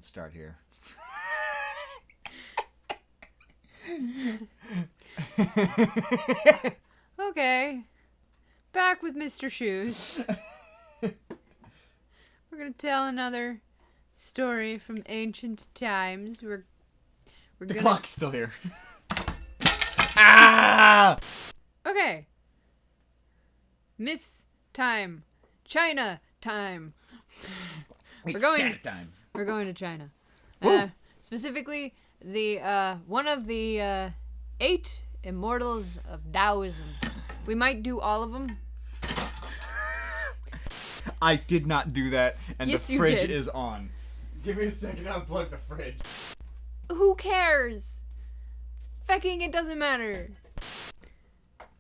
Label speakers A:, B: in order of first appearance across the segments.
A: Don't start here.
B: Okay. Back with Mr. Shoes. We're going to tell another story from ancient times. We're
A: The
B: gonna...
A: clock's still here. Ah!
B: Okay. Myth time. China time.
A: It's
B: going-
A: chat time.
B: We're going to China.
A: Woo.
B: Specifically, the one of the 8 Immortals of Taoism. We might do all of them.
A: I did not do that, and
B: Yes,
A: the
B: you
A: fridge
B: did.
A: is on. Give me a second to unplug the fridge.
B: Who cares? Fecking, it doesn't matter.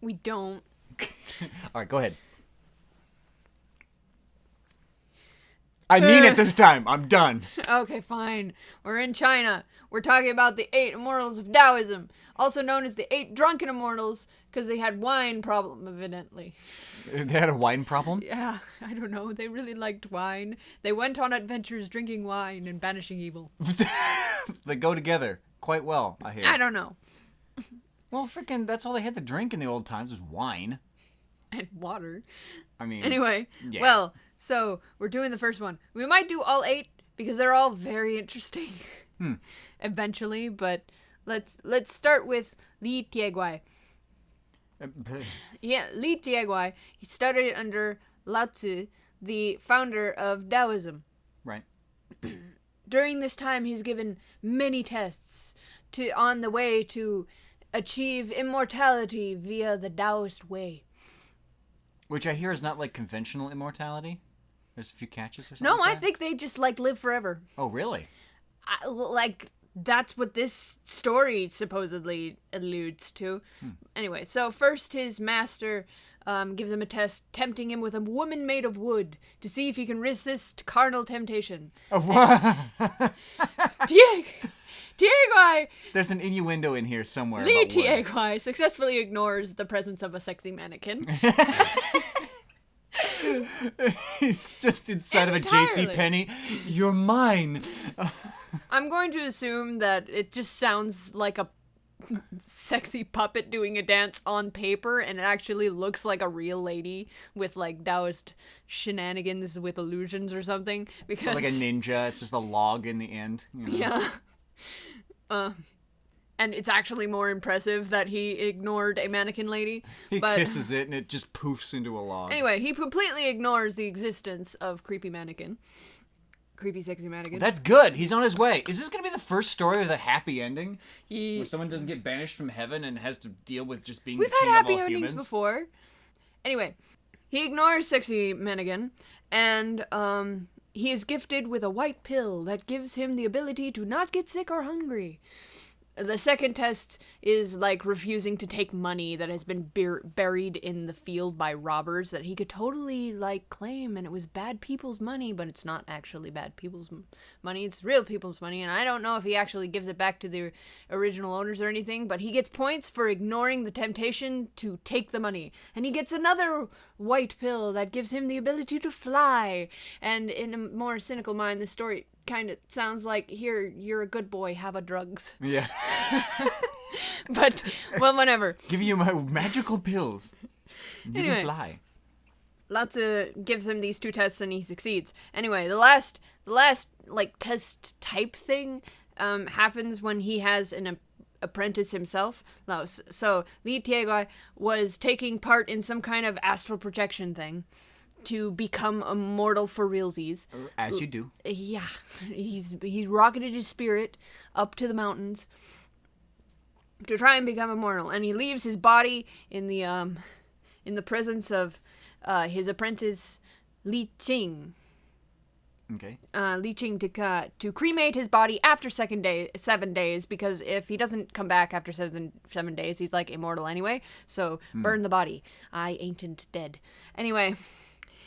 B: We don't.
A: Alright, go ahead. I mean it this time. I'm done.
B: Okay, fine. We're in China. We're talking about the 8 Immortals of Taoism, also known as the 8 Drunken Immortals, because they had wine problem, evidently.
A: They had a wine problem?
B: Yeah, I don't know. They really liked wine. They went on adventures drinking wine and banishing evil.
A: They go together quite well, I hear.
B: I don't know.
A: Well, freaking, that's all they had to drink in the old times was wine.
B: And water.
A: I mean...
B: Anyway,
A: yeah.
B: well, so we're doing the first one. We might do all 8 because they're all very interesting. Eventually, but let's start with Li Tieguai. Yeah, Li Tieguai. He studied under Lao Tzu, the founder of Taoism.
A: Right.
B: During this time, he's given many tests on the way to achieve immortality via the Taoist way.
A: Which I hear is not like conventional immortality. There's a few catches or something.
B: No,
A: like
B: I
A: that?
B: think they just live forever.
A: Oh, really?
B: That's what this story supposedly alludes to. Anyway, so first his master gives him a test, tempting him with a woman made of wood to see if he can resist carnal temptation. Tieguai
A: There's an innuendo in here somewhere.
B: Li
A: about wood.
B: Tieguai successfully ignores the presence of a sexy mannequin.
A: He's just inside of a J.C.
B: Entirely.
A: Penney. You're mine.
B: I'm going to assume that it just sounds like a sexy puppet doing a dance on paper, and it actually looks like a real lady with like Taoist shenanigans with illusions or something. Because
A: Like a ninja. It's just a log in the end. You know?
B: yeah, and it's actually more impressive that he ignored a mannequin lady.
A: He
B: but
A: kisses it and it just poofs into a log.
B: anyway, he completely ignores the existence of creepy sexy mannequin.
A: That's good. He's on his way. Is this going to be the first story with a happy ending?
B: He-
A: Where someone doesn't get banished from heaven and has to deal with just being
B: We've
A: the
B: had
A: king
B: happy
A: of all
B: endings
A: humans?
B: before. Anyway, he ignores sexy mannequin, and he is gifted with a white pill that gives him the ability to not get sick or hungry. The second test is like refusing to take money that has been buried in the field by robbers that he could totally like claim, and it was bad people's money, but it's not actually bad people's money, it's real people's money, and I don't know if he actually gives it back to the original owners or anything, but he gets points for ignoring the temptation to take the money, and he gets another white pill that gives him the ability to fly. And in a more cynical mind, the story kind of sounds like, here, you're a good boy, have a drugs.
A: Yeah.
B: But, well, whatever.
A: Giving you my magical pills. You
B: Anyway.
A: can fly.
B: Lao Tzu gives him these 2 tests and he succeeds. Anyway, the last like test type thing happens when he has an apprentice himself. So Li Tieguai was taking part in some kind of astral projection thing to become immortal for realsies.
A: As you do.
B: Yeah, he's rocketed his spirit up to the mountains to try and become immortal, and he leaves his body in the presence of his apprentice Li Qing.
A: Okay.
B: Li Qing to cremate his body after 7 days, because if he doesn't come back after 7 days, he's like immortal anyway. So burn the body. I ain't dead. Anyway,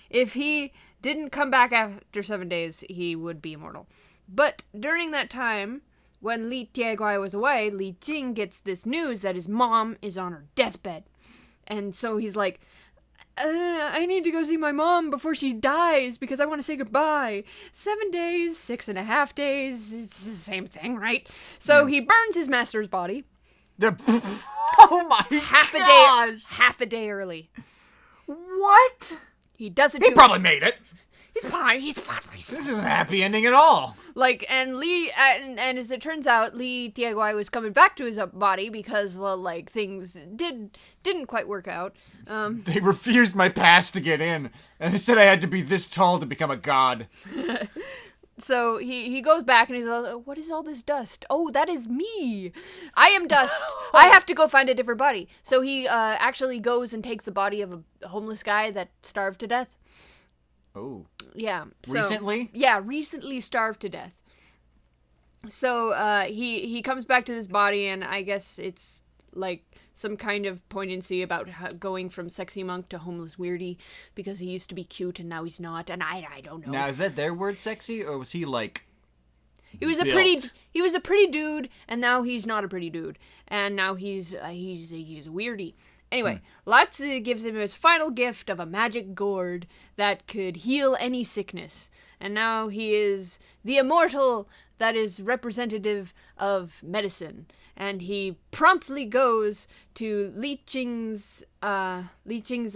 B: if he didn't come back after 7 days, he would be immortal. But during that time, when Li Tieguai was away, Li Qing gets this news that his mom is on her deathbed. And so he's like, I need to go see my mom before she dies because I want to say goodbye. 7 days, 6.5 days, it's the same thing, right? So he burns his master's body.
A: Oh my gosh!
B: Half a day early.
A: What?
B: He does it.
A: He probably made it.
B: He's fine. He's fine.
A: This isn't a happy ending at all.
B: Like, and Lee, and as it turns out, Lee Tiaguai was coming back to his body because, well, like, things didn't quite work out.
A: They refused my pass to get in, and they said I had to be this tall to become a god.
B: So he goes back and he's like, what is all this dust? Oh, that is me. I am dust. I have to go find a different body. So he actually goes and takes the body of a homeless guy that starved to death.
A: Oh.
B: Yeah. So,
A: Recently?
B: Yeah, recently starved to death. So he comes back to this body, and I guess it's like some kind of poignancy about going from sexy monk to homeless weirdie because he used to be cute and now he's not, and I don't know.
A: Now, is that their word sexy, or was he like
B: he was a pretty dude, and now he's not a pretty dude, and now he's a weirdie. Anyway, Latsu gives him his final gift of a magic gourd that could heal any sickness. And now he is the immortal that is representative of medicine. And he promptly goes to Li Qing's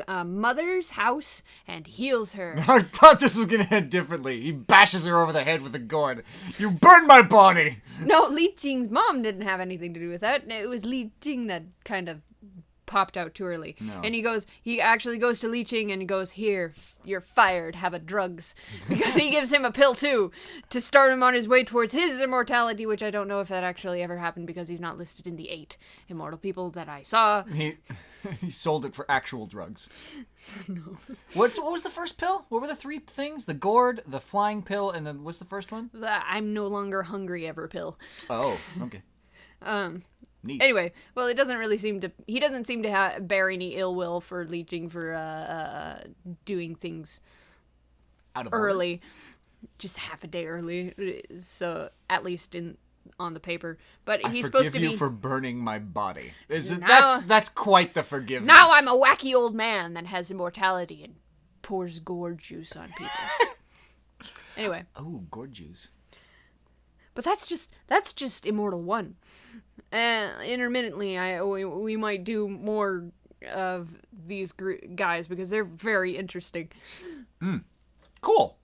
B: mother's house and heals her.
A: I thought this was going to end differently. He bashes her over the head with a gourd. You burned my body!
B: No, Li Qing's mom didn't have anything to do with that. It was Li Qing that kind of popped out too early.
A: No.
B: And he actually goes to Li Qing and goes, here, you're fired, have a drugs. Because he gives him a pill too, to start him on his way towards his immortality, which I don't know if that actually ever happened because he's not listed in the 8 immortal people that I saw.
A: He sold it for actual drugs.
B: No.
A: What was the first pill? What were the 3 things? The gourd, the flying pill, and then what's the first one?
B: The I'm no longer hungry ever pill.
A: Oh, okay. Neat.
B: Anyway, well, he doesn't seem to bear any ill will for Li Qing for doing things
A: Out of
B: early,
A: order.
B: Just half a day early. So at least on the paper, but
A: I
B: he's supposed to be.
A: forgive you for burning my body.
B: Now-
A: That's quite the forgiveness.
B: Now I'm a wacky old man that has immortality and pours gourd juice on people. Anyway.
A: Oh, gourd juice.
B: But that's just Immortal 1. Intermittently, we might do more of these guys because they're very interesting.
A: Cool.